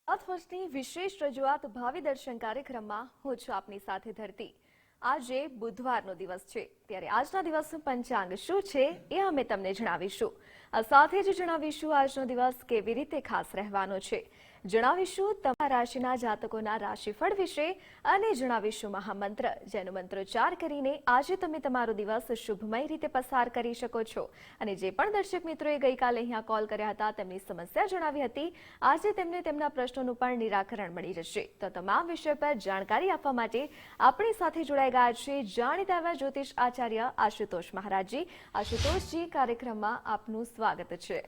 વર્ષની વિશેષ રજૂઆત ભાવિ દર્શન કાર્યક્રમમાં હું છું આપની સાથે ધરતી. આજે બુધવારનો દિવસ છે, ત્યારે આજના દિવસનું પંચાંગ શું છે એ અમે તમને જણાવીશું. આ સાથે જ જણાવીશું આજનો દિવસ કેવી રીતે ખાસ રહેવાનો છે, જણાવીશું તમારા રાશિના જાતકોના રાશિફળ વિશે અને જણાવીશું મહામંત્ર, જેનો મંત્રોચ્ચાર કરીને આજે તમે તમારો દિવસ શુભમય રીતે પસાર કરી શકો છો. અને જે પણ દર્શક મિત્રોએ ગઈકાલે અહીંયા કોલ કર્યા હતા, તેમની સમસ્યા જણાવી હતી, આજે તેમને તેમના પ્રશ્નોનું પણ નિરાકરણ મળી જશે. તો તમામ વિષય પર જાણકારી આપવા માટે આપણી સાથે જોડાઈ ગયા છે જાણીતા એવા જ્યોતિષ આચાર્ય આશુતોષ મહારાજજી. આશુતોષજી, કાર્યક્રમમાં આપનું સ્વાગત છે.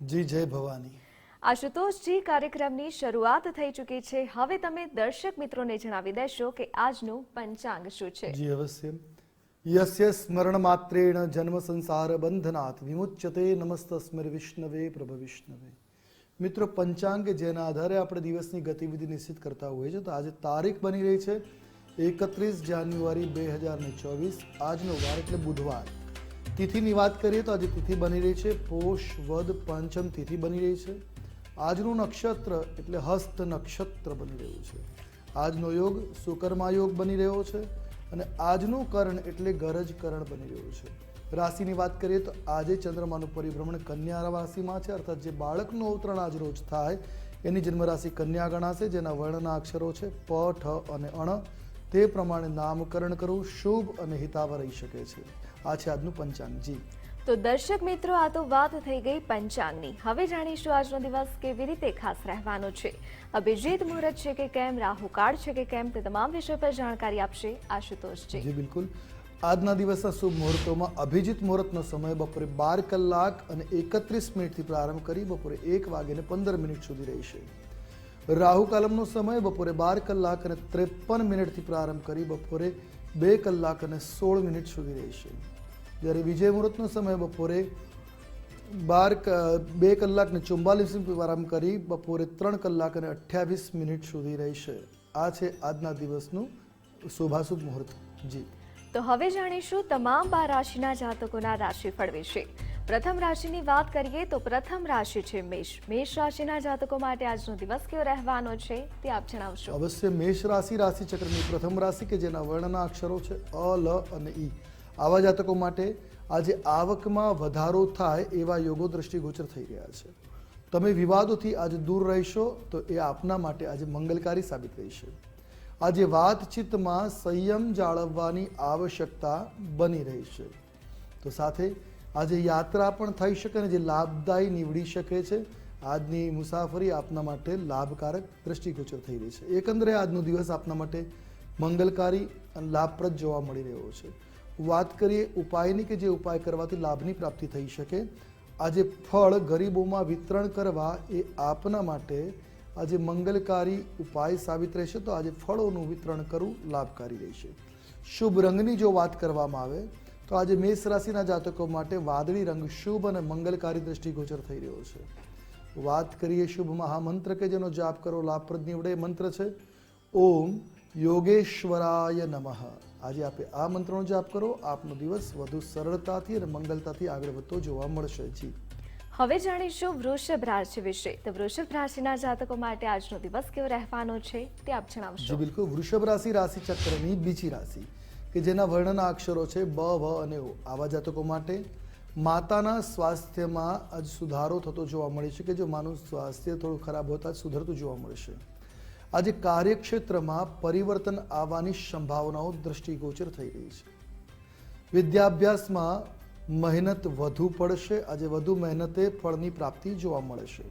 જી, જય ભવાની. આશુતોષજી, કાર્યક્રમની શરૂઆત થઈ ચૂકી છે. હવે તમે દર્શક મિત્રોને જણાવી દેશો કે આજનું પંચાંગ શું છે. જી અવશ્ય. યસ્ય સ્મરણ માત્રેણ જન્મ સંસાર બંધનાથ વિમુચ્યતે નમસ્તસ્મૈ વિષ્ણવે પ્રભ વિષ્ણવે. મિત્રો, પંચાંગ જેના આધારે આપણે દિવસની ગતિવિધિ નિશ્ચિત કરતા હોઈએ છીએ. તો આજે તારીખ બની રહી છે 31 જાન્યુઆરી 2024. આજનો વાર એટલે બુધવાર. તિથિની વાત કરીએ તો આજે તિથિ બની રહી છે પોષ વદ પંચમ તિથિ બની રહી છે. આજનું નક્ષત્ર એટલે હસ્ત નક્ષત્ર બની રહ્યું છે. આજનો યોગ સુકર્મા યોગ બની રહ્યો છે અને આજનું કરણ એટલે ગરજ કરણ બની રહ્યું છે. રાશિની વાત કરીએ તો આજે ચંદ્રમાનું પરિભ્રમણ કન્યા રાશિમાં છે, અર્થાત જે બાળકનું અવતરણ આજ રોજ થાય એની જન્મ રાશિ કન્યા ગણાશે, જેના વર્ણના અક્ષરો છે પ, ઠ અને અણ. તે પ્રમાણે નામકરણ કરવું શુભ અને હિતાવ રહી શકે છે. આ છે આજનું પંચાંગ. જી તો દર્શક મિત્રો, આ તો વાત થઈ ગઈ પંચાંગની. હવે જાણીશું આજનો દિવસ કેવી રીતે ખાસ રહેવાનો છે. અભિજીત મુહૂર્ત છે કે કેમ, રાહુકાળ છે કે કેમ, તે તમામ વિષય પર જાણકારી આપશે આશુતોષજી. જી બિલકુલ. આજના દિવસના શુભ મુહૂર્તોમાં અભિજીત મુહૂર્તનો સમય બપોરે 12 કલાક અને 31 મિનિટથી પ્રારંભ કરી બપોરે 1 વાગ્યે 15 મિનિટ સુધી રહેશે. રાહુ કાલમનો સમય બપોરે 12 કલાક અને 53 મિનિટથી પ્રારંભ કરી બપોરે 2 કલાક અને 16 મિનિટ સુધી રહેશે. જ્યારે વિજય મુહૂર્તનો સમય બપોરે 2 કલાક અને 44 મિનિટથી પ્રારંભ કરી બપોરે 3 કલાક અને 28 મિનિટ સુધી રહેશે. આ છે આજના દિવસનું શુભાશુભ મુહૂર્ત. જી તો હવે જાણીશું તમામ 12 રાશિના જાતકોના રાશિફળ વિશે. પ્રથમ રાશિની વાત કરીએ તો પ્રથમ રાશિ છે મેષ. મેષ રાશિના જાતકો માટે આજનો દિવસ કેવો રહેવાનો છે તે આપ જણાવશો. અવશ્ય. મેષ રાશિચક્રની પ્રથમ રાશિ કે જેના વર્ણના અક્ષરો છે અ, લ અને ઈ. આવા જાતકો માટે આજે આવકમાં વધારો થાય એવા યોગો દ્રષ્ટિગોચર થઈ રહ્યા છે. તમે વિવાદોથી આજે દૂર રહેશો તો એ આપના માટે આજે મંગલકારી સાબિત રહેશે. આજે વાતચીતમાં સંયમ જાળવવાની આવશ્યકતા બની રહી છે. તો સાથે આજે યાત્રા પણ થઈ શકે અને જે લાભદાયી નીવડી શકે છે. આજની મુસાફરી આપના માટે લાભકારક દ્રષ્ટિગોચર થઈ રહી છે. એકંદરે આજનો દિવસ આપના માટે મંગલકારી અને લાભપ્રદ જોવા મળી રહ્યો છે. વાત કરીએ ઉપાયની કે જે ઉપાય કરવાથી લાભની પ્રાપ્તિ થઈ શકે. આજે ફળ ગરીબોમાં વિતરણ કરવા એ આપના માટે આજે મંગલકારી ઉપાય સાબિત રહેશે. તો આજે ફળોનું વિતરણ કરવું લાભકારી રહેશે. શુભ રંગની જો વાત કરવામાં આવે તો આજે મેષ રાશિના જાતકો માટે વાદળી રંગ શુભ અને મંગલકારી દ્રષ્ટિગોચર થઈ રહ્યો છે. વાત કરીએ શુભ મહામંત્ર કે જેનો જાપ કરો લાભપ્રદ નીવડે. મંત્ર છે ઓમ યોગેશ્વરાય નમઃ. આજે આપે આ મંત્રનો જાપ કરો, આપનો દિવસ વધુ સરળતાથી અને મંગલતાથી આગળ વધતો જોવા મળશે. જી હવે જાણીશું વૃષભ રાશિ વિશે. તો વૃષભ રાશિના જાતકો માટે આજનો દિવસ કેવો રહેવાનો છે તે આપ જણાવશો. જી બિલકુલ. વૃષભ રાશિચક્રની બીજી રાશિ કે જેના વર્ણના અક્ષરો છે બ, વ અને ઓ. આવા જાતકો માટે માતાના સ્વાસ્થ્યમાં આજ સુધારો થતો જોવા મળી શકે. જો માનું સ્વાસ્થ્ય થોડું ખરાબ હોતા સુધરતું જોવા મળશે. આજે કાર્યક્ષેત્રમાં પરિવર્તન આવવાની સંભાવનાઓ દ્રષ્ટિગોચર થઈ રહી છે. વિદ્યાભ્યાસમાં મહેનત વધુ પડશે. આજે વધુ મહેનતે ફળની પ્રાપ્તિ જોવા મળશે.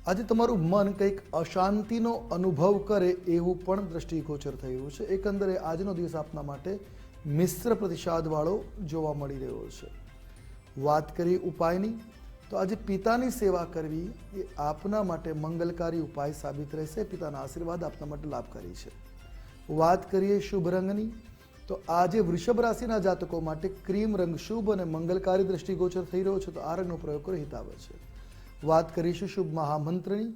આજે તમારું મન કંઈક અશાંતિનો અનુભવ કરે એવું પણ દ્રષ્ટિગોચર થઈ રહ્યું છે. એકંદરે આજનો દિવસ આપના માટે મિશ્ર પ્રતિસાદવાળો જોવા મળી રહ્યો છે. વાત કરીએ ઉપાયની તો આજે પિતાની સેવા કરવી એ આપના માટે મંગલકારી ઉપાય સાબિત રહેશે. પિતાના આશીર્વાદ આપના માટે લાભકારી છે. વાત કરીએ શુભ રંગની તો આજે વૃષભ રાશિના જાતકો માટે ક્રીમ રંગ શુભ અને મંગલકારી દ્રષ્ટિગોચર થઈ રહ્યો છે. તો આ રંગનો પ્રયોગ કરો, હિતાવ છે. વાત કરીશું શુભ મહામંત્રની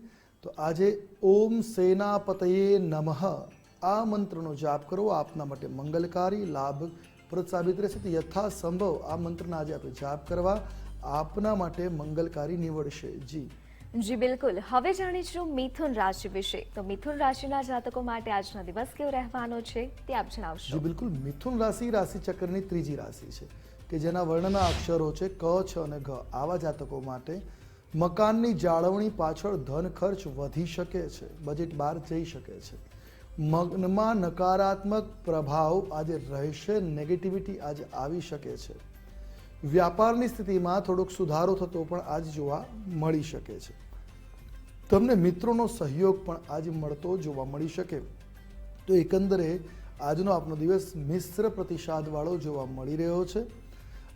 તો આજે ઓમ સેનાપતયે નમઃ આ મંત્રનો જાપ કરો, આપના માટે મંગલકારી લાભપ્રદ સાબિત રહેશે. તો યથાસંભવ આ મંત્રના આજે આપણે જાપ કરવા આપના માટે મંગલકારી નીવડશે. જી જી બિલકુલ. હવે જાણીશું મિથુન રાશિ વિશે. તો મિથુન રાશિના જાતકો માટે આજનો દિવસ કેવો રહેવાનો છે તે આપ જણાવશો. જી બિલકુલ. મિથુન રાશિ રાશિ ચક્રની ત્રીજી રાશિ છે કે જેના વર્ણના અક્ષરો છે ક, છ અને ઘ. આવા જાતકો માટે મકાનની જાળવણી પાછળ ધન ખર્ચ વધી શકે છે, બજેટ બહાર જઈ શકે છે. મનમાં નકારાત્મક પ્રભાવ આજે રહેશે, નેગેટિવિટી આજે આવી શકે છે. વ્યાપારની સ્થિતિમાં થોડોક સુધારો થતો પણ આજ જોવા મળી શકે છે. તમને મિત્રોનો સહયોગ પણ આજ મળતો જોવા મળી શકે. તો એકંદરે આજનો આપનો દિવસ મિશ્ર પ્રતિસાદવાળો જોવા મળી રહ્યો છે.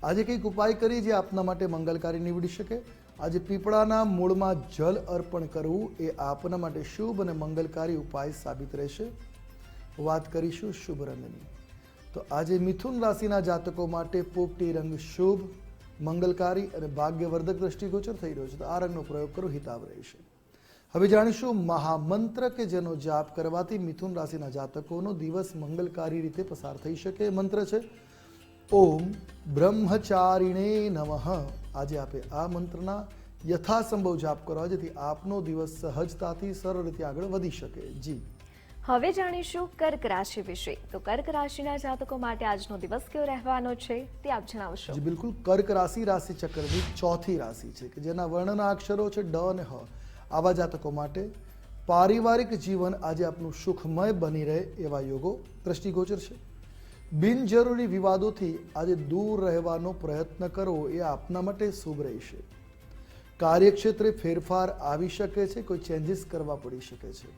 આજે કંઈક ઉપાય કરી જે આપના માટે મંગલકારી નીવડી શકે. આજે પીપળાના મૂળમાં જલ અર્પણ કરવું એ આપના માટે શુભ અને મંગલકારી ઉપાય સાબિત રહેશે. વાત કરીશું શુભ રંગની. તો આજે મિથુન રાશિના જાતકો માટે પોપટી રંગ શુભ, મંગલકારી અને ભાગ્યવર્ધક દ્રષ્ટિગોચર થઈ રહ્યો છે. તો આ રંગનો પ્રયોગ કરો, હિતાવ રહેશે. હવે જાણીશું મહામંત્ર કે જેનો જાપ કરવાથી મિથુન રાશિના જાતકોનો દિવસ મંગલકારી રીતે પસાર થઈ શકે. મંત્ર છે ઓમ બ્રહ્મચારિણે નમઃ. આજે આપે આ મંત્રના યથાસંભવ જાપ કરવા જેથી આપનો દિવસ સહજતાથી સરળ રીતે આગળ વધી શકે. જી. હવે જાણીશું કર્ક રાશિ વિશે. તો કર્ક રાશિના જાતકો માટે આજનો દિવસ કેવો રહેવાનો છે તે આપ જણાવશો. જી બિલકુલ. કર્ક રાશિ રાશિ ચક્રની ચોથી રાશિ છે કે જેના વર્ણના અક્ષરો છે ડ અને હ. આવા જાતકો માટે પારિવારિક જીવન આજે આપનું સુખમય બની રહે એવા યોગો દ્રષ્ટિગોચર છે. બિનજરૂરી વિવાદોથી આજે દૂર રહેવાનો પ્રયત્ન કરવો એ આપના માટે શુભ રહેશે. કાર્યક્ષેત્રે ફેરફાર આવી શકે છે, કોઈ ચેન્જીસ કરવા પડી શકે છે.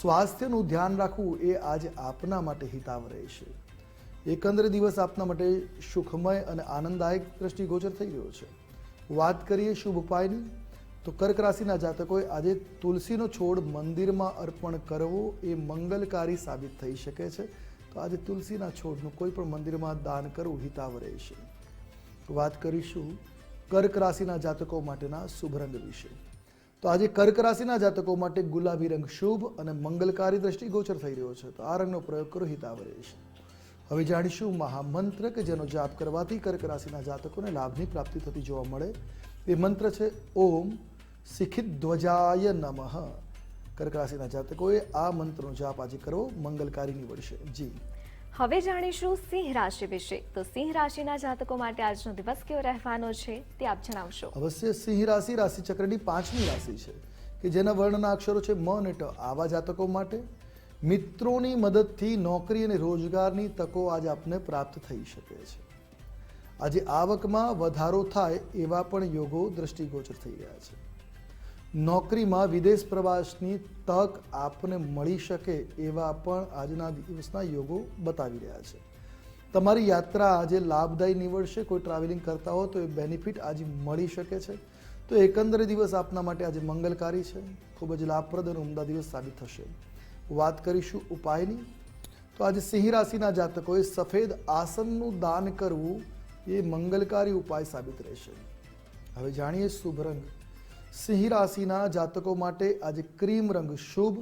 સ્વાસ્થ્યનું ધ્યાન રાખવું એ આજે આપના માટે હિતાવ રહેશે. એકંદરે દિવસ આપના માટે સુખમય અને આનંદદાયક દ્રષ્ટિગોચર થઈ રહ્યો છે. વાત કરીએ શુભ ઉપાયની. તો કર્ક રાશિના જાતકોએ આજે તુલસીનો છોડ મંદિરમાં અર્પણ કરવો એ મંગલકારી સાબિત થઈ શકે છે. તો આજે તુલસીના છોડનું કોઈ પણ મંદિરમાં દાન કરવું હિતાવ રહેશે. વાત કરીશું કર્ક રાશિના જાતકો માટેના શુભ રંગ વિશે. તો આજે કર્ક રાશિના જાતકો માટે ગુલાબી રંગ શુભ અને મંગલકારી દ્રષ્ટિગોચર થઈ રહ્યો છે. તો આ રંગનો પ્રયોગ કરો, હિતાવ રહેશે. હવે જાણીશું મહામંત્ર કે જેનો જાપ કરવાથી કર્ક રાશિના જાતકોને લાભની પ્રાપ્તિ થતી જોવા મળે. એ મંત્ર છે ઓમ શિખિધ્વજાય નમઃ. કર્ક રાશિના જાતકોએ આ મંત્રનો જાપ આજે કરવો, મંગલકારી નીવડશે. જી. હવે જાણીશું સિંહ રાશિ વિશે. તો સિંહ રાશિના જાતકો માટે આજનો દિવસ કેવો રહેવાનો છે તે આપ જણાવશો. અવશ્ય. સિંહ રાશિ રાશિ ચક્રની પાંચમી રાશિ છે કે જેના વર્ણના અક્ષરો છે મ અને ટ. આવા જાતકો માટે મિત્રોની મદદથી નોકરી અને રોજગારની તકો આજે આપને પ્રાપ્ત થઈ શકે છે. આજે આવકમાં વધારો થાય એવા પણ યોગો દ્રષ્ટિગોચર થઈ રહ્યા છે. નોકરીમાં વિદેશ પ્રવાસની તક આપને મળી શકે એવા પણ આજના દિવસના યોગો બતાવી રહ્યા છે. તમારી યાત્રા આજે લાભદાયી નીવડશે. કોઈ ટ્રાવેલિંગ કરતા હો તો એ બેનિફિટ આજે મળી શકે છે. તો એકંદરે દિવસ આપના માટે આજે મંગલકારી છે, ખૂબ જ લાભપ્રદ અને ઉમદા દિવસ સાબિત થશે. વાત કરીશું ઉપાયની. તો આજે સિંહ રાશિના જાતકોએ સફેદ આસનનું દાન કરવું એ મંગલકારી ઉપાય સાબિત રહેશે. હવે જાણીએ શુભ રંગ. સિંહ રાશિના જાતકો માટે આજે ક્રીમ રંગ શુભ,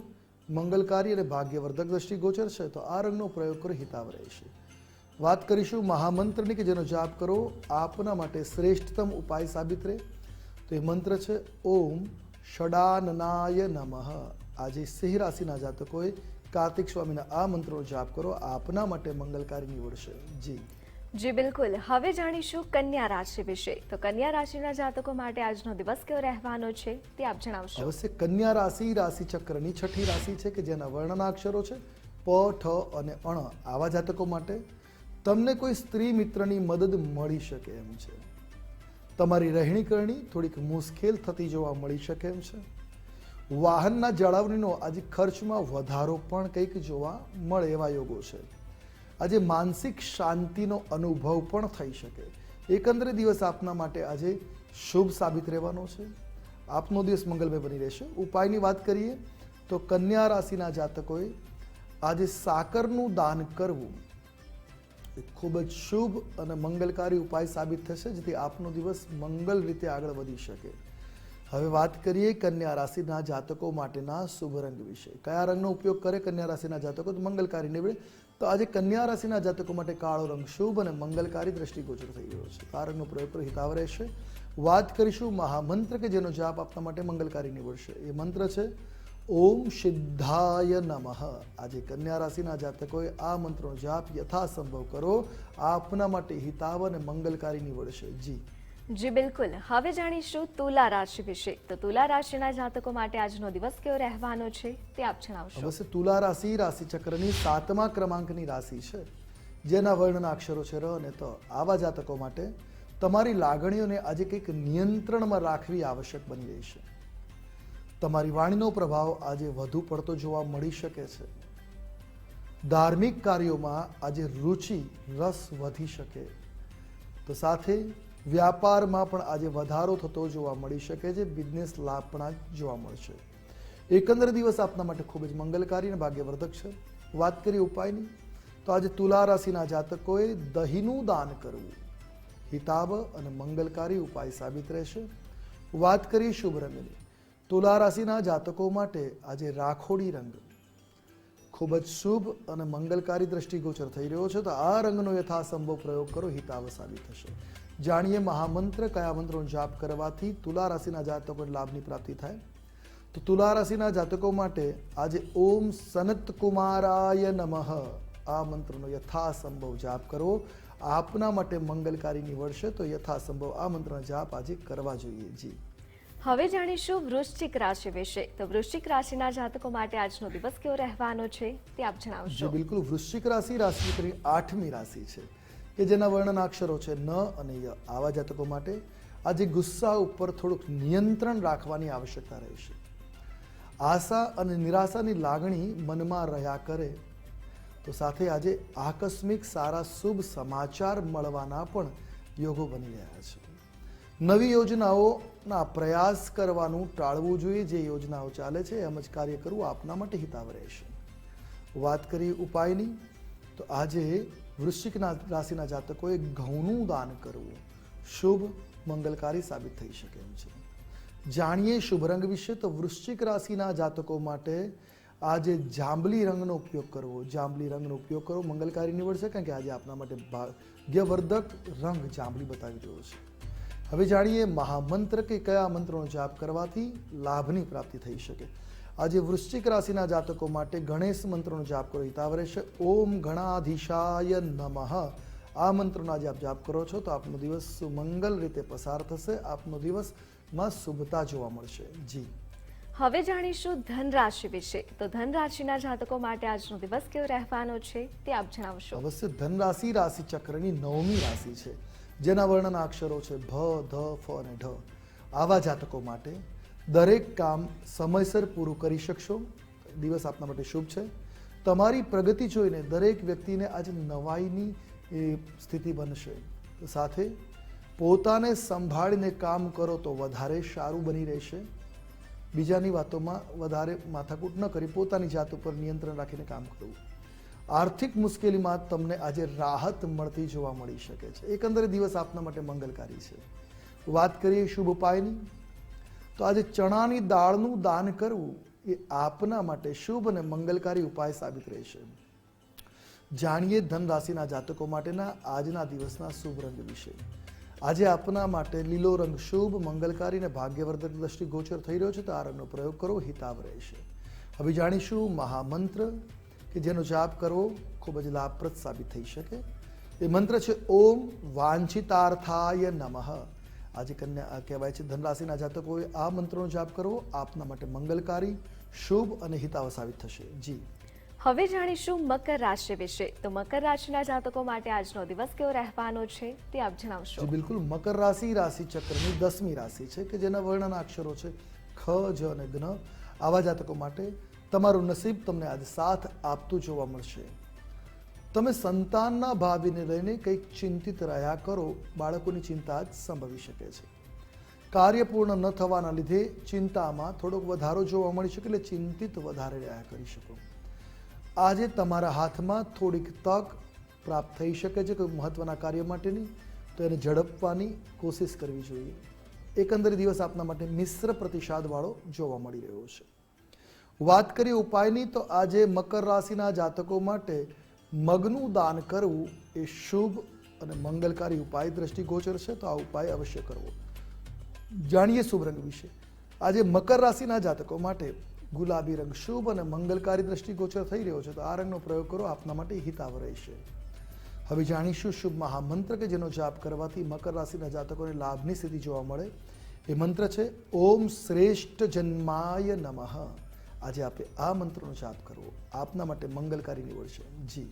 મંગલકારી અને ભાગ્યવર્ધક દ્રષ્ટિગોચર છે. તો આ રંગનો પ્રયોગ કરો, હિતાવ રહેશે. વાત કરીશું મહામંત્રની કે જેનો જાપ કરો આપના માટે શ્રેષ્ઠતમ ઉપાય સાબિત રહે. તો એ મંત્ર છે ઓમ ષડાનનાય નમઃ. આજે સિંહ રાશિના જાતકોએ કાર્તિક સ્વામીના આ મંત્રનો જાપ કરો, આપના માટે મંગલકારી નીવડશે. જી. જી બિલકુલ. હવે જાણીશું કન્યા રાશિ વિશે. તો કન્યા રાશિના જાતકો માટે આજનો દિવસ કેવો રહેવાનો છે તે આપ જણાવશો. અવશ્ય. કન્યા રાશિ રાશિ ચક્રની છઠ્ઠી રાશિ છે કે જેના વર્ણના અક્ષરો છે પ, ઠ અને અણ. આવા જાતકો માટે તમને કોઈ સ્ત્રી મિત્રની મદદ મળી શકે એમ છે. તમારી રહેણી કરણી થોડીક મુશ્કેલ થતી જોવા મળી શકે એમ છે. વાહનના જાળવણીનો આજે ખર્ચમાં વધારો પણ કંઈક જોવા મળે એવા યોગો છે. આજે માનસિક શાંતિનો અનુભવ પણ થઈ શકે. એકંદરે દિવસ આપના માટે આજે શુભ સાબિત રહેવાનો છે. આપનો દિવસ મંગલમય બની રહેશે. ઉપાયની વાત કરીએ તો કન્યા રાશિના જાતકોએ આજે સાકરનું દાન કરવું એ ખૂબ જ શુભ અને મંગલકારી ઉપાય સાબિત થશે, જેથી આપનો દિવસ મંગલ રીતે આગળ વધી શકે. હવે વાત કરીએ કન્યા રાશિના જાતકો માટેના શુભ રંગ વિશે. કયા રંગનો ઉપયોગ કરે કન્યા રાશિના જાતકો તો મંગલકારી નીવડે. તો આજે કન્યા રાશિના જાતકો માટે કાળો રંગ શુભ અને મંગલકારી દ્રષ્ટિગોચર થઈ રહ્યો છે. આ રંગનો પ્રયોગ કરો, હિતાવ રહેશે. વાત કરીશું મહામંત્ર કે જેનો જાપ આપના માટે મંગલકારી નીવડશે. એ મંત્ર છે ઓમ સિદ્ધાય નમઃ. આજે કન્યા રાશિના જાતકોએ આ મંત્રનો જાપ યથાસંભવ કરો, આપના માટે હિતાવ અને મંગલકારી નીવડશે. જી બિલકુલ. હવે જાણીશું તુલા રાશિ વિશે. તો તુલા રાશિના જાતકો માટે આજનો દિવસ કેવો રહેવાનો છે તે આપ જણાવશો. અવશ્ય તુલા રાશિ રાશિચક્રની 7મા ક્રમાંકની રાશિ છે, જેના વર્ણના અક્ષરો છે ર અને ત. આવા જાતકો માટે તમારી લાગણીઓને આજે કંઈક નિયંત્રણમાં રાખવી આવશ્યક બની રહી છે. તમારી વાણીનો પ્રભાવ આજે વધુ પડતો જોવા મળી શકે છે. ધાર્મિક કાર્યોમાં આજે રુચિ રસ વધી શકે, તો સાથે વ્યાપારમાં પણ આજે વધારો થતો જોવા મળી શકે છે. બિઝનેસ લાભ પણ જોવા મળશે. એકંદર દિવસ આપના માટે ખૂબ જ મંગલકારી અને ભાગ્યવર્ધક છે. વાત કરીએ ઉપાયની, તો આજે તુલા રાશિના જાતકોએ દહીંનું દાન કરવું હિતાબ અને મંગલકારી ઉપાય સાબિત રહેશે. વાત કરીએ શુભ રંગની, તુલા રાશિના જાતકો માટે આજે રાખોડી રંગ ખૂબ જ શુભ અને મંગલકારી દ્રષ્ટિગોચર થઈ રહ્યો છે, તો આ રંગનો યથાસંભવ પ્રયોગ કરો, હિતાવ સાબિત થશે. જાણીએ મહામંત્ર કયા મંત્રોનો જાપ કરવાથી તુલા રાશિના જાતકોને લાભની પ્રાપ્તિ થાય. તો તુલા રાશિના જાતકો માટે આજે ઓમ સનત કુમારાય નમઃ આ મંત્રનો યથાસંભવ જાપ કરવો, આપના માટે મંગલકારી નીવડશે. તો યથાસંભવ આ મંત્રનો જાપ આજે કરવા જોઈએ. જી હવે જાણીશું વૃશ્ચિક રાશિ વિશે. તો વૃશ્ચિક રાશિના જાતકો માટે આજનો દિવસ કેવો રહેવાનો છે તે આપ જણાવશો. જી બિલકુલ. વૃશ્ચિક રાશિ રાશિચક્રની 8મી રાશિ છે કે જેના વર્ણના અક્ષરો છે ન અને ય. આવા જાતકો માટે આજે ગુસ્સા ઉપર થોડુંક નિયંત્રણ રાખવાની આવશ્યકતા રહેશે. આશા અને નિરાશાની લાગણી મનમાં રહ્યા કરે, તો સાથે આજે આકસ્મિક સારા શુભ સમાચાર મળવાના પણ યોગો બની રહ્યા છે. નવી યોજનાઓના પ્રયાસ કરવાનું ટાળવું જોઈએ. જે યોજનાઓ ચાલે છે એમ જ કાર્ય કરવું આપના માટે હિતાવ રહેશે. વાત કરીએ ઉપાયની, તો આજે વૃશ્ચિક રાશિના જાતકોએ ઘઉંનું દાન કરવું શુભ મંગલકારી સાબિત થઈ શકે એમ છે. જાણીએ શુભ રંગ વિશે, તો વૃશ્ચિક રાશિના જાતકો માટે આજે જાંબલી રંગનો ઉપયોગ કરવો. જાંબલી રંગનો ઉપયોગ કરવો મંગલકારી નીવડશે, કારણ કે આજે આપના માટે ભાગ્યવર્ધક રંગ જાંબલી બતાવી રહ્યો છે. હવે જાણીએ મહામંત્ર કે કયા મંત્રોનો જાપ કરવાથી લાભની પ્રાપ્તિ થઈ શકે. આજે વૃશ્ચિક રાશિના જાતકો માટે ગણેશ મંત્રનો જાપ કરો, હિતાવ રહેશે. ઓમ ગણાધીશાય નમઃ આ મંત્રનો આજે આપ જાપ કરો છો તો આપનો દિવસ સુમંગલ રીતે પસાર થશે. આપનો દિવસમાં શુભતા જોવા મળશે. જી હવે જાણીશું ધન રાશિ વિશે. તો ધન રાશિના જાતકો માટે આજનો દિવસ કેવો રહેવાનો છે તે આપ જણાવશો. અવશ્ય. ધન રાશિ રાશિચક્રની 9મી રાશિ છે, જેના વર્ણના અક્ષરો છે ભ, ધ, ફ અને ઢ. આવા જાતકો માટે દરેક કામ સમયસર પૂરું કરી શકશો. દિવસ આપના માટે શુભ છે. તમારી પ્રગતિ જોઈને દરેક વ્યક્તિને આજે નવાઈની સ્થિતિ બનશે. સાથે પોતાને સંભાળીને કામ કરો તો વધારે સારું બની રહેશે. બીજાની વાતોમાં વધારે માથાકૂટ ન કરી પોતાની જાત ઉપર નિયંત્રણ રાખીને કામ કરવું. આર્થિક મુશ્કેલીમાં તમને આજે રાહત મળતી જોવા મળી શકે છે. એકંદરે દિવસ આપના માટે મંગલકારી છે. વાત કરીએ શુભ ઉપાયની, તો આજે ચણાની દાળનું દાન કરવું એ આપના માટે શુભ અને મંગલકારી ઉપાય સાબિત રહેશે. જાણીએ ધન રાશિના જાતકો માટેના આજના દિવસના શુભ રંગ વિશે. આજે આપના માટે લીલો રંગ શુભ મંગલકારી અને ભાગ્યવર્ધક દ્રષ્ટિ ગોચર થઈ રહ્યો છે, તો આ રંગનો પ્રયોગ કરો, હિતાવ રહેશે. હવે જાણીશું મહામંત્ર કે જેનો જાપ કરવો ખૂબ જ લાભપ્રદ સાબિત થઈ શકે. એ મંત્ર છે ઓમ વાંછિતાર્થાય નમઃ. આજે કન્યા કહેવાય છે ધન રાશિના જાતકોએ આ મંત્રનો જાપ કરવો આપના માટે મંગલકારી, શુભ અને હિતાવ સાબિત થશે. જી હવે જાણીશું મકર રાશિ વિશે. તો મકર રાશિના જાતકો માટે આજનો દિવસ કેવો રહેવાનો છે તે આપ જણાવશો. જી બિલકુલ. મકર રાશિ રાશિચક્રની 10મી રાશિ છે કે જેના વર્ણના અક્ષરો છે ખ, જ અને જ્ઞ. આવા જાતકો માટે તમારું નસીબ તમને આજે સાથ આપતું જોવા મળશે. તમે સંતાનના ભાવિને લઈને કંઈક ચિંતિત રહ્યા કરો. બાળકોની ચિંતા જ સંભવી શકે છે. કાર્ય પૂર્ણ ન થવાના લીધે ચિંતામાં થોડોક વધારો જોવા મળી શકે, એટલે ચિંતિત વધારે રહ્યા કરી શકો. આજે તમારા હાથમાં થોડીક તક પ્રાપ્ત થઈ શકે છે કોઈ મહત્વના કાર્ય માટેની, તો એને ઝડપવાની કોશિશ કરવી જોઈએ. એકંદરે દિવસ આપના માટે મિશ્ર પ્રતિસાદવાળો જોવા મળી રહ્યો છે. વાત કરીએ ઉપાયની, તો આજે મકર રાશિના જાતકો માટે મગનું દાન કરવું એ શુભ અને મંગલકારી ઉપાય દ્રષ્ટિગોચર છે, તો આ ઉપાય અવશ્ય કરવો. જાણીએ શુભ રંગ વિશે. આજે મકર રાશિના જાતકો માટે ગુલાબી રંગ શુભ અને મંગલકારી દ્રષ્ટિગોચર થઈ રહ્યો છે, તો આ રંગનો પ્રયોગ કરો, આપના માટે હિતાવ રહેશે. હવે જાણીશું શુભ મહામંત્ર કે જેનો જાપ કરવાથી મકર રાશિના જાતકોને લાભની સ્થિતિ જોવા મળે. એ મંત્ર છે ઓમ શ્રેષ્ઠ જન્માય નમઃ. આજે આપણે આ મંત્રનો જાપ કરવો, આપના માટે મંગલકારી નીવડશે. જી.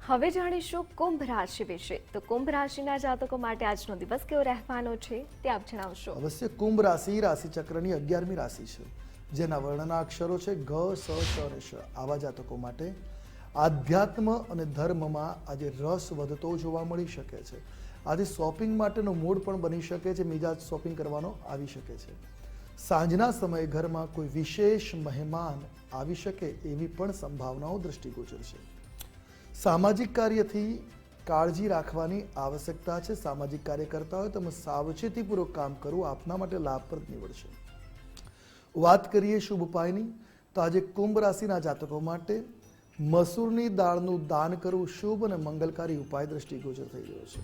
હવે જાણીશું કુંભ રાશિ વિશે. તો કુંભ રાશિના જાતકો માટે આજનો દિવસ કેવો રહેવાનો છે તે આપ જણાવશો. અવશ્ય કુંભ રાશિ રાશિ ચક્રની 11મી રાશિ છે, જેના વર્ણના અક્ષરો છે ગ, સ, શ અને શ. આવા જાતકો માટે આધ્યાત્મ અને ધર્મમાં આજે રસ વધતો જોવા મળી શકે છે. આજે શોપિંગ માટેનો મૂડ પણ બની શકે છે, મિજાજ શોપિંગ કરવાનો આવી શકે છે. સાંજના સમયે ઘરમાં કોઈ વિશેષ મહેમાન આવી શકે એવી પણ સંભાવનાઓ દ્રષ્ટિગોચર છે. સામાજિક કાર્યથી કાળજી રાખવાની આવશ્યકતા છે. સામાજિક કાર્ય કરતા હોય તમે સાવચેતીપૂર્વક કામ કરવું આપના માટે લાભપ્રદ નીવડશે. વાત કરીએ શુભ ઉપાયની, તો આજે કુંભ રાશિના જાતકો માટે મસૂરની દાળનું દાન કરવું શુભ અને મંગલકારી ઉપાય દ્રષ્ટિગોચર થઈ રહ્યો છે.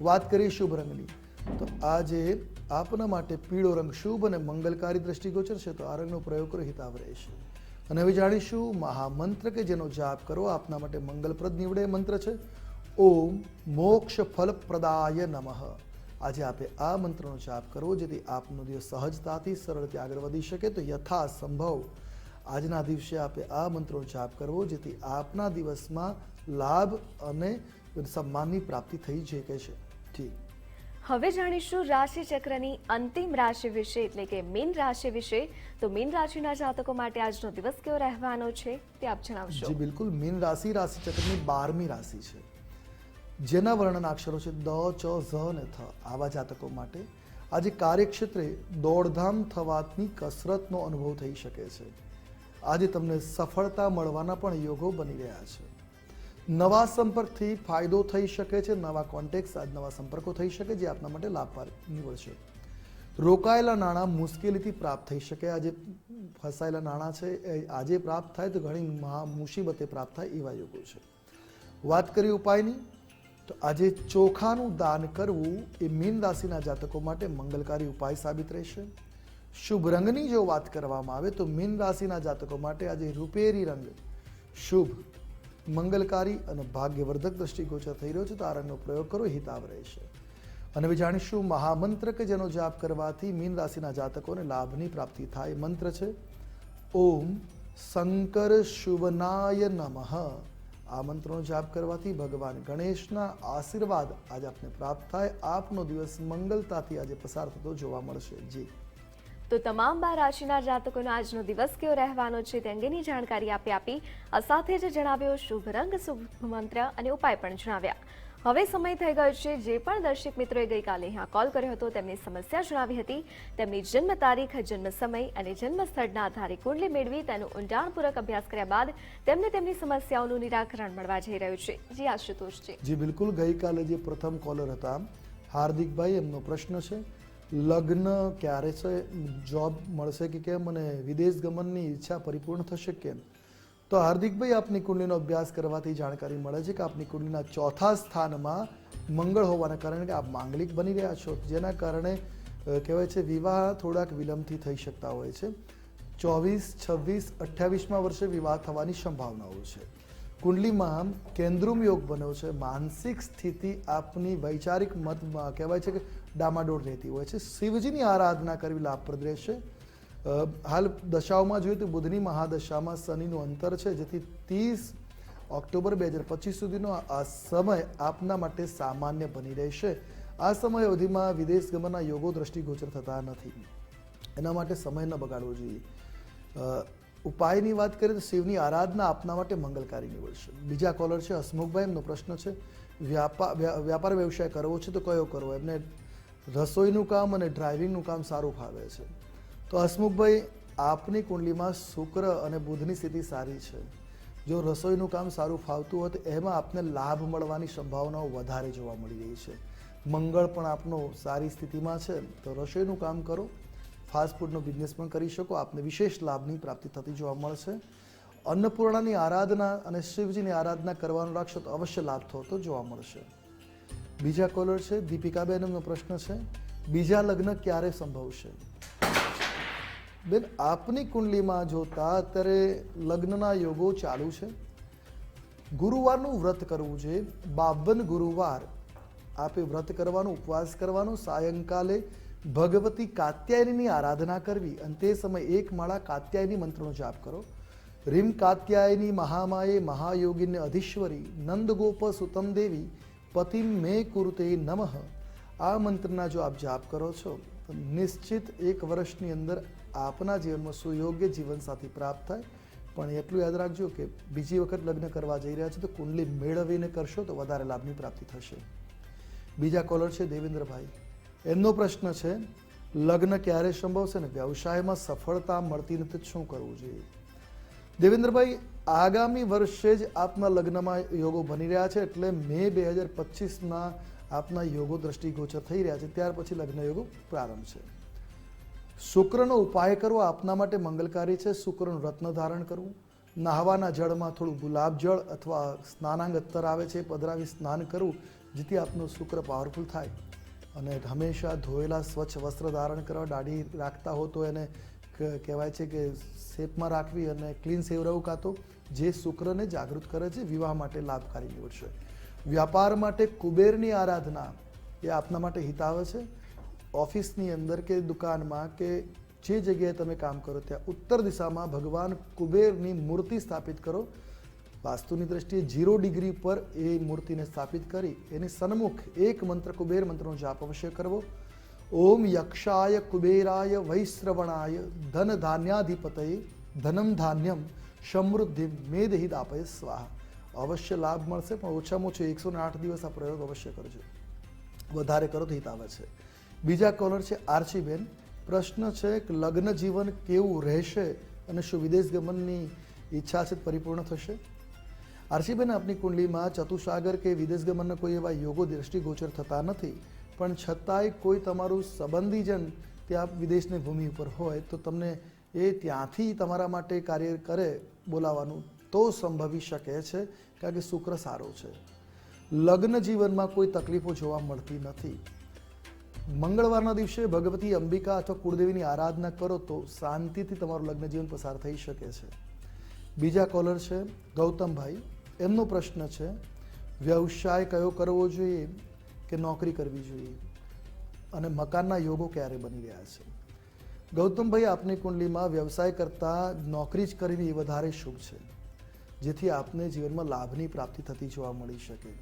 વાત કરીએ શુભ રંગની, તો આજે આપના માટે પીળો રંગ શુભ અને મંગલકારી દ્રષ્ટિગોચર છે, તો આ રંગનો પ્રયોગ કરો, હિતાવ રહેશે. અને હવે જાણીશું મહામંત્ર કે જેનો જાપ કરો આપના માટે મંગલપ્રદ નીવડે. મંત્ર છે ઓમ મોક્ષ ફલપ્રદાય નમઃ. આજે આપે આ મંત્રનો જાપ કરવો જેથી આપનો દિવસ સહજતાથી સરળથી આગળ વધી શકે. તો યથાસંભવ આજના દિવસે આપે આ મંત્રનો જાપ કરવો જેથી આપના દિવસમાં લાભ અને સન્માનની પ્રાપ્તિ થઈ શકે છે. જી. હવે જાણીશું રાશિ ચક્રની અંતિમ રાશિ વિશે, એટલે કે મીન રાશિ વિશે. તો મીન રાશિના જાતકો માટે આજનો દિવસ કેવો રહેવાનો છે તે આપ જણાવશો. જી બિલકુલ. મીન રાશિ રાશિ ચક્રની 12મી રાશિ છે, જેના વર્ણના અક્ષરો છે દ, ચ, ઝ અને થ. આવા જાતકો માટે આજે કાર્યક્ષેત્રે દોડધામ થવાની કસરતનો અનુભવ થઈ શકે છે. આજે તમને સફળતા મળવાના પણ યોગો બની રહ્યા છે. નવા સંપર્કથી ફાયદો થઈ શકે છે. નવા કોન્ટેક્ટ, નવા સંપર્કો થઈ શકે જે આપના માટે લાભકારી નીવડશે. રોકાયેલા નાણાં મુશ્કેલીથી પ્રાપ્ત થઈ શકે. આજે ફસાયેલા નાણાં છે એ આજે પ્રાપ્ત થાય તો ઘણી મુસીબતે પ્રાપ્ત થાય એવા યોગો છે. વાત કરીએ ઉપાયની, તો આજે ચોખાનું દાન કરવું એ મીન રાશિના જાતકો માટે મંગલકારી ઉપાય સાબિત રહેશે. શુભ રંગની જો વાત કરવામાં આવે તો મીન રાશિના જાતકો માટે આજે રૂપેરી રંગ શુભ, મંગલકારી અને ભાગ્યવર્ધક દ્રષ્ટિગોચર થઈ રહ્યો છે, તો આ રંગનો પ્રયોગ કરો, હિતાવ રહેશે. અને હવે જાણીશું મહામંત્ર કે જેનો જાપ કરવાથી મીન રાશિના જાતકોને લાભની પ્રાપ્તિ થાય. મંત્ર છે ઓમ શંકર શુભનાય નમઃ. આ મંત્રનો જાપ કરવાથી ભગવાન ગણેશના આશીર્વાદ આજે આપને પ્રાપ્ત થાય. આપનો દિવસ મંગલતાથી આજે પસાર થતો જોવા મળશે. જી. તો તમામ 12 રાશિના જાતકોનો આજનો દિવસ કેવો રહેવાનો છે તે અંગેની જાણકારી આપી. આ સાથે જ જણાવ્યો શુભ રંગ, શુભ મંત્ર અને ઉપાય પણ જણાવ્યા. હવે સમય થઈ ગયો છે જે પણ દર્શક મિત્રોએ ગઈકાલે અહીંયા કોલ કર્યો હતો તેમની સમસ્યા જણાવી હતી, તેમની જન્મ તારીખ, જન્મ સમય અને જન્મ સ્થળના આધારે કુંડલી મેળવી તેનો ઊંડાણપૂર્વક અભ્યાસ કર્યા બાદ તેમને તેમની સમસ્યાઓનું નિરાકરણ મળવા જઈ રહ્યું છે. જી આશુતોષજી. જી બિલકુલ. ગઈકાલે જે પ્રથમ કોલર હતા હાર્દિકભાઈ, એમનો પ્રશ્ન છે લગ્ન ક્યારે છે, જોબ મળશે કે કેમ, અને વિદેશ ગમનની ઈચ્છા પરિપૂર્ણ થશે કેમ. તો હાર્દિકભાઈ, આપની કુંડલીનો અભ્યાસ કરવાથી જાણકારી મળે છે કે આપની કુંડલીના ચોથા સ્થાનમાં મંગળ હોવાના કારણે કે આપ માંગલિક બની રહ્યા છો, જેના કારણે કહેવાય છે વિવાહ થોડાક વિલંબથી થઈ શકતા હોય છે. 24, 26, 28મા વર્ષે વિવાહ થવાની સંભાવનાઓ છે. કુંડલીમાં કેન્દ્રુમ યોગ બન્યો છે. માનસિક સ્થિતિ આપની વૈચારિક મતમાં કહેવાય છે કે ડામાડોળ રહેતી હોય છે. શિવજીની આરાધના કરવી લાભપ્રદ રહેશે. હાલ દશાઓમાં જોઈએ તો બુધની મહાદશામાં શનિનું અંતર છે, જેથી 30 ઓક્ટોબર 2025 સુધીનો આ સમય આપના માટે સામાન્ય બની રહેશે. આ સમય અવધિમાં વિદેશ ગમનના યોગો દ્રષ્ટિગોચર થતા નથી, એના માટે સમય ન બગાડવો જોઈએ. ઉપાયની વાત કરીએ તો શિવની આરાધના આપના માટે મંગલકારી નીવડશે. બીજા કોલર છે હસમુખભાઈ, એમનો પ્રશ્ન છે વ્યાપાર વ્યવસાય કરવો છે તો કયો કરવો. એમને રસોઈનું કામ અને ડ્રાઇવિંગનું કામ સારું ફાવે છે. તો હસમુખભાઈ, આપની કુંડલીમાં શુક્ર અને બુધની સ્થિતિ સારી છે. જો રસોઈનું કામ સારું ફાવતું હોય તો એમાં આપને લાભ મળવાની સંભાવનાઓ વધારે જોવા મળી રહી છે. મંગળ પણ આપનો સારી સ્થિતિમાં છે, તો રસોઈનું કામ કરો. ફાસ્ટફૂડનો બિઝનેસ પણ કરી શકો. આપને વિશેષ લાભની પ્રાપ્તિ થતી જોવા મળશે. અન્નપૂર્ણાની આરાધના અને શિવજીની આરાધના કરવાનું રાખશો તો અવશ્ય લાભ થતો જોવા મળશે. બીજા કોલર છે દીપિકાબેન, એમનો પ્રશ્ન છે બીજા લગ્ન ક્યારે સંભવશે? બેન, આપની કુંડલીમાં જોતા અત્યારે લગ્નના યોગો ચાલુ છે. ગુરુવારનું વ્રત કરવું છે. 52 ગુરુવાર આપે વ્રત કરવાનું, ઉપવાસ કરવાનો, સાયંકાલે ભગવતી કાત્યાયનીની આરાધના કરવી અને તે સમય એક માળા કાત્યાયની મંત્રનો જાપ કરો. રીમ કાત્યાયની મહામાયે મહાયોગિન્ય અધીશ્વરી નંદગોપ સુતમ દેવી પતિમ મે કુરુતે નમઃ. આ મંત્રના જો આપ જાપ કરો છો તો નિશ્ચિત 1 વર્ષની અંદર આપના જીવનમાં સુયોગ્ય જીવનસાથી પ્રાપ્ત થાય. પણ એટલું યાદ રાખજો કે બીજી વખત લગ્ન કરવા જઈ રહ્યા છો તો કુંડલી મેળવીને કરશો તો વધારે લાભની પ્રાપ્તિ થશે. બીજા કોલર છે દેવેન્દ્રભાઈ. એમનો પ્રશ્ન છે લગ્ન ક્યારે સંભવશે ને વ્યવસાયમાં સફળતા મળતી નથી, શું કરવું જોઈએ? દેવેન્દ્રભાઈ, આગામી વર્ષે જ આપના લગ્નમાં યોગો બની રહ્યા છે, એટલે મે 2025માં આપના યોગો દ્રષ્ટિગોચર થઈ રહ્યા છે. ત્યાર પછી લગ્ન યોગો પ્રારંભ છે. શુક્રનો ઉપાય કરવો આપના માટે મંગલકારી છે. શુક્રનું રત્ન ધારણ કરવું, નહાવાના જળમાં થોડું ગુલાબ જળ અથવા સ્નાનાંગ અત્તર આવે છે પધરાવી સ્નાન કરવું, જેથી આપનું શુક્ર પાવરફુલ થાય. અને હંમેશા ધોયેલા સ્વચ્છ વસ્ત્ર ધારણ કરવા. દાઢી રાખતા હો તો એને કહેવાય છે કે શેપમાં રાખવી અને ક્લીન શેવ રહેવું, કાં તો જે શુક્રને જાગૃત કરે છે વિવાહ માટે લાભકારી નીવડશે. વ્યાપાર માટે કુબેરની આરાધના એ આપના માટે હિતાવ છે. ઓફિસની અંદર કે દુકાનમાં કે જે જગ્યાએ તમે કામ કરો ત્યાં ઉત્તર દિશામાં ભગવાન કુબેરની મૂર્તિ સ્થાપિત કરો. વાસ્તુની દ્રષ્ટિએ 0 ડિગ્રી પર એ મૂર્તિને સ્થાપિત કરી એની સન્મુખ એક મંત્ર કુબેર મંત્રનો જાપ અવશ્ય કરવો. ઓમ યક્ષાય કુબેરાય વૈશ્રવણાય ધન ધાન્યાધિપતયે ધનમ ધાન્યમ સમૃદ્ધિ મેદહિદ આપય સ્વાહા. અવશ્ય લાભ મળશે, પણ ઓછામાં ઓછું 108 દિવસ આ પ્રયોગ અવશ્ય કરજો. વધારે કરો તો હિત આવે છે. બીજા કોલર છે આર્ચીબેન. પ્રશ્ન છે કે લગ્ન જીવન કેવું રહેશે અને શું વિદેશ ગમનની ઈચ્છા છે પરિપૂર્ણ થશે? આર્ચીબેન, આપની કુંડલીમાં ચતુસાગર કે વિદેશ ગમનના કોઈ એવા યોગો દ્રષ્ટિગોચર થતા નથી, પણ છતાંય કોઈ તમારું સંબંધીજન ત્યાં વિદેશની ભૂમિ ઉપર હોય તો તમને એ ત્યાંથી તમારા માટે કાર્ય કરે બોલાવવાનું તો સંભવી શકે છે, કારણ કે શુક્ર સારો છે. લગ્ન જીવનમાં કોઈ તકલીફો જોવા મળતી નથી. મંગળવારના દિવસે ભગવતી અંબિકા અથવા કુળદેવીની આરાધના કરો તો શાંતિથી તમારું લગ્ન જીવન પસાર થઈ શકે છે. બીજા કોલર છે ગૌતમભાઈ. એમનો પ્રશ્ન છે વ્યવસાય કયો કરવો જોઈએ કે નોકરી કરવી જોઈએ અને મકાનના યોગો ક્યારે બની રહ્યા છે? ગૌતમભાઈ, આપની કુંડલીમાં વ્યવસાય કરતાં નોકરી જ કરવી એ વધારે શુભ છે, જેથી આપને જીવનમાં લાભની પ્રાપ્તિ થતી જોવા મળી શકે.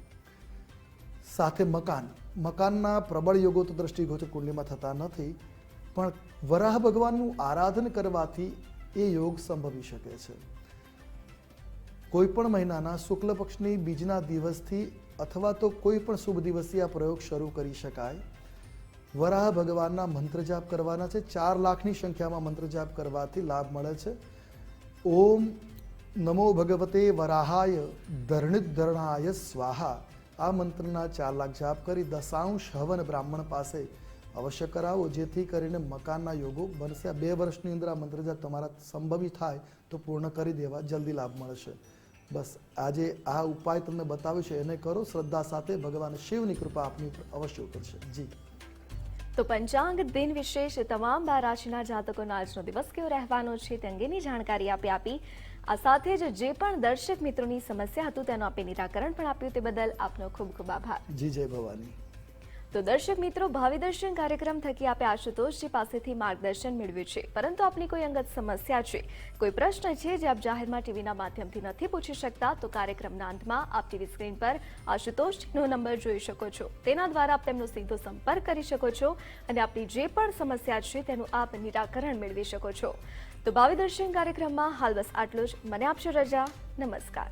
સાથે મકાનના પ્રબળ યોગો તો દ્રષ્ટિગોચર કુંડલીમાં થતા નથી, પણ વરાહ ભગવાનનું આરાધન કરવાથી એ યોગ સંભવી શકે છે. કોઈ પણ મહિનાના શુક્લ પક્ષની બીજના દિવસથી અથવા તો કોઈ પણ શુભ દિવસથી આ પ્રયોગ શરૂ કરી શકાય. વરાહ ભગવાનના મંત્ર જાપ કરવાના છે. 4 લાખની સંખ્યામાં મંત્ર જાપ કરવાથી લાભ મળે છે. ઓમ નમો ભગવતે વરાહાય ધરણિધરણાય સ્વાહા. આ મંત્રના 4 લાખ જાપ કરી દશાંશ હવન બ્રાહ્મણ પાસે અવશ્ય કરાવો, જેથી કરીને મકાનના યોગો બનશે. 2 વર્ષની અંદર આ મંત્ર જાપ તમારા સંભવી થાય તો પૂર્ણ કરી દેવા, જલ્દી લાભ મળશે. બસ આજે આ ઉપાય તમને બતાવ્યો છે એને કરો શ્રદ્ધા સાથે. ભગવાન શિવની કૃપા આપની ઉપર અવશ્ય ઉતરશે. જી. તો પંચાંગ દિન વિશેષ તમામ 12 રાશિના જાતકોનો આજનો દિવસ કેવો રહેવાનો છે તે અંગેની જાણકારી આપી. આ સાથે જ જે પણ દર્શક મિત્રોની સમસ્યા હતું તેનું આપે નિરાકરણ પણ આપ્યું, તે બદલ આપનો ખૂબ ખૂબ આભાર. જી, જય ભવાની. તો દર્શક મિત્રો, ભાવિ દર્શન કાર્યક્રમ થકી આપે આશુતોષજી પાસેથી માર્ગદર્શન મેળવ્યું છે, પરંતુ આપની કોઈ અંગત સમસ્યા છે, કોઈ પ્રશ્ન છે જે આપ જાહેરમાં ટીવીના માધ્યમથી નથી પૂછી શકતા, તો કાર્યક્રમના અંતમાં આપ ટીવી સ્ક્રીન પર આશુતોષજીનો નંબર જોઈ શકો છો. તેના દ્વારા આપ તેમનો સીધો સંપર્ક કરી શકો છો અને આપની જે પણ સમસ્યા છે તેનું આપ નિરાકરણ મેળવી શકો છો. તો ભાવિ દર્શન કાર્યક્રમમાં હાલ બસ આટલું જ. મને આપશો રજા. નમસ્કાર.